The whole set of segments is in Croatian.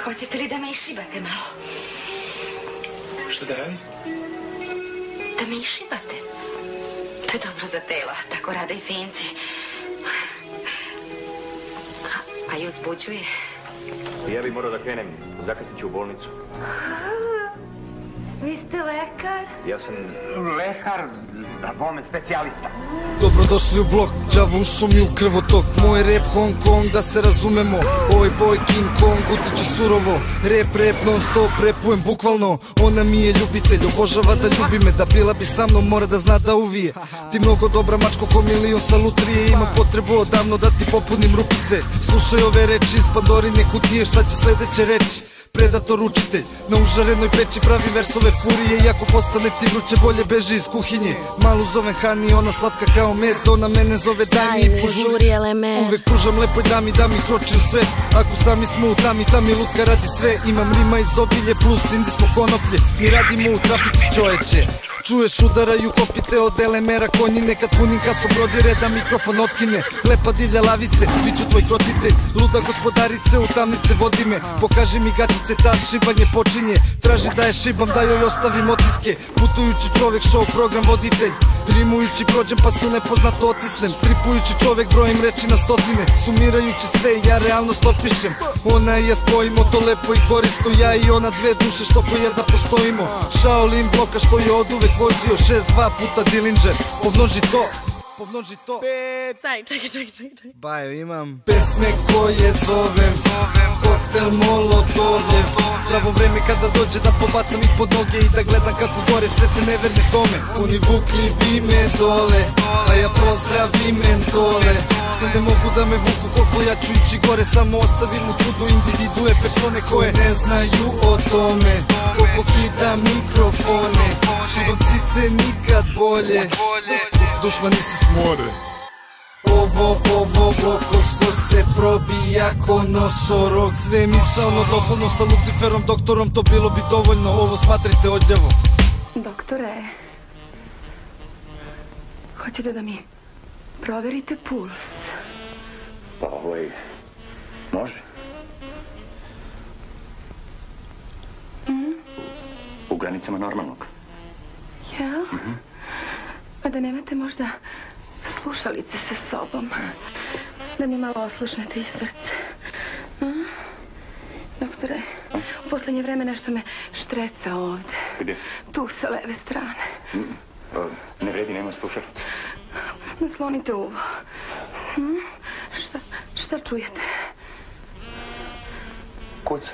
Hoćete li da me išibate malo? Šta da radi? Da me išibate. To je dobro za telo, tako rade i finci. A i uzbuđuje. Ja bih morao da krenem, zakasnit ću u bolnicu. Vi ste lekar? Ja sam lekar, bome specijalista. Dobrodošli u blok, đavo u šumi u krvotok. Moj rap Hong Kong, da se razumemo. Oj boj King Kong, utiče surovo. Rap non stop, rapujem bukvalno. Ona mi je ljubitelj, obožava da ljubi me. Da bila bi sa mnom, mora da zna da uvije. Ti mnogo dobra mačko ko milion salutrije. Imam potrebu odavno da ti popunim rupice. Slušaj ove reči iz Pandorine kutije, šta će sledeće reći? Predator učitelj, na užarenoj peći pravi versove furije. Iako postane ti vruće, bolje beži iz kuhinje. Malu zovem Hani, ona slatka kao med. Ona mene zove daj mi i požuri element. Uvek pružam lepoj dami, da mi kroči u sve. Ako sami smo u tami, tami lutka radi sve. Imam rima iz obilje plus indijsko konoplje. Mi radimo u trafici čoveče. Čuješ udaraju kopite od elemera konji. Nekad punim kaso brodire da mikrofon otkine. Lepa divlja lavice, biću tvoj krotitelj. Luda gospodarice, u tamnice vodi me. Pokaži mi gačice, tad šibanje počinje. Traži da je šibam, da joj ostavim otiske. Putujući čovek, show program voditelj. Rimujući prođem pa se nepoznato otisnem. Tripujući čovek, brojim reči na stotine. Sumirajući sve, ja realnost opišem. Ona i ja spojimo to lepo i korisno. Ja i ona dve duše što ko jedna postojimo. Shaolin bloka što je od uvek vozio 6-2 puta Dillinger. Pomnoži to. Staj, čekaj. Bajo, imam pesme koje zovem Koktel Molotovljev. Pravo vreme kada dođe da pobacam ih pod noge i da gledam kako gore sve te neverne tome. Oni vukli bi me dole, a ja pozdravim mentole. Ne mogu da me vuku koliko ja ću ići gore. Samo ostavim u čudu individue, persone koje ne znaju o tome. Koliko kida mikrofone, šibam cice nikad bolje. Dušmani se smore. Ovo blokovsko se probija ko nosorog. Sve misalno, doslovno sa Luciferom, doktorom, to bilo bi dovoljno. Ovo smatrajte odljevo. Doktore, hoćete da mi proverite puls? Pa može. U granicama normalnog. Jel? Pa da nemate možda slušalice sa sobom, da mi malo oslušnete i srce. Doktore, u poslednje vreme nešto me štreca ovde. Gde? Tu sa leve strane. Ne vredi, nema slušalice. Naslonite uvo. Šta čujete? Kuca.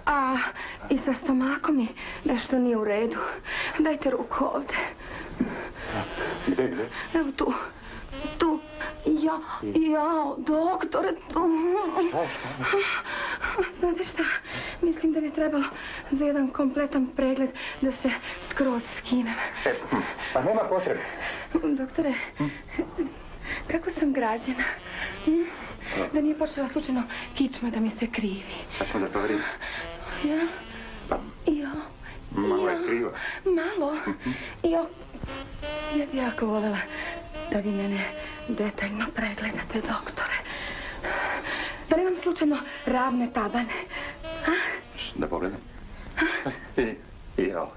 A i sa stomakom mi nešto nije u redu. Dajte ruku ovde. Gde? Evo tu. Ja, doktore, tu. Znate šta? Mislim da bi trebalo za jedan kompletan pregled da se skroz skinem. Pa nema potrebe. Doktore, kako sam građena? Da nije počela slučajno kičma da mi se krivi. Sad ćemo da proverimo. Ja. Malo je krivo. Malo? Ja bi jako voljela da vi mene detaljno pregledate, doktore. Da li imam slučajno ravne tabane? Da pogledam. I ovo.